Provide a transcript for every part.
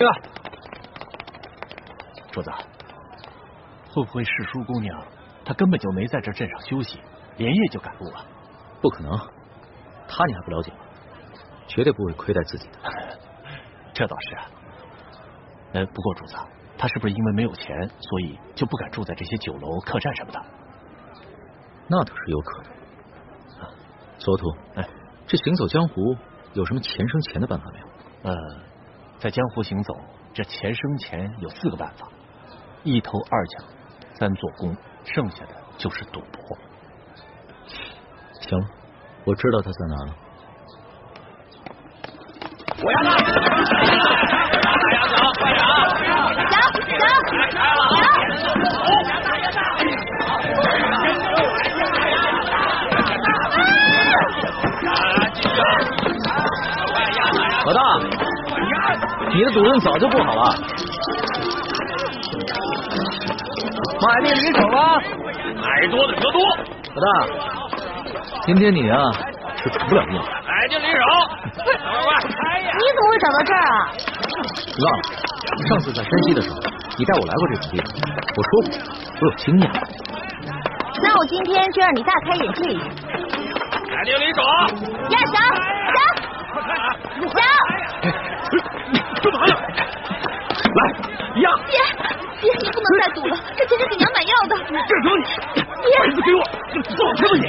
对吧？主子，会不会世叔姑娘她根本就没在这镇上休息，连夜就赶路了？不可能，她你还不了解吗？绝对不会亏待自己的。这倒是啊。不过主子，她是不是因为没有钱，所以就不敢住在这些酒楼、客栈什么的？那倒是有可能。左土，这行走江湖有什么钱生钱的办法没有？在江湖行走，这钱生钱有4个办法：一偷2抢3做工，剩下的就是赌博。行了，我知道他在哪了。我要大杨小，快点啊！老大，你的赌运早就不好了。买定离手吧，买多的得多。老大，今天你啊是出不了命。买定离手，快！你怎么会找到这儿啊？你忘了上次在山西的时候，你带我来过这种地方，我说过我有经验。那我今天就让你大开眼界一下。买定离手，呀，小，干嘛呀？来呀！爹，你不能再赌了，这钱是给娘买药的。这有你，把银子给我，放开吧你！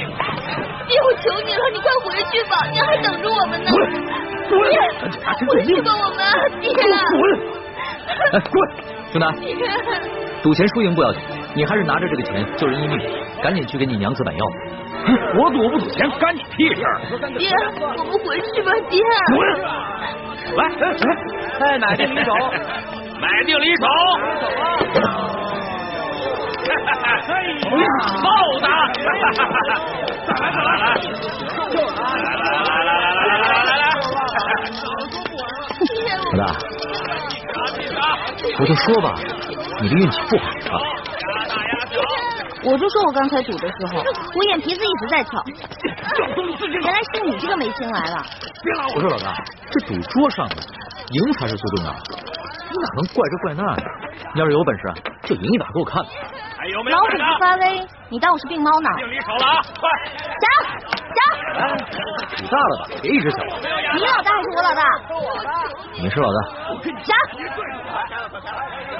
爹，我求你了，你快回去吧，娘还等着我们呢。滚！爹，回去吧我们，爹。滚！滚！兄弟，赌钱输赢不要紧，你还是拿着这个钱救人一命，赶紧去给你娘子买药。我赌不赌钱干你屁事！爹，我们回去吧，爹。滚！来，买定离手，买定离手。豹子！老大，我就说吧，你的运气不好啊。我就说我刚才赌的时候，我眼皮子一直在跳。原来是你这个没心来了。我说老大，这赌桌上的赢才是最重要的，你哪能怪这怪那呢？你要是有本事，就赢一把给我看。还有没有老虎不发威，你当我是病猫呢？定离手了啊！快！小，你大了吧，别一直小。你老大还是我老大？你是老大。小。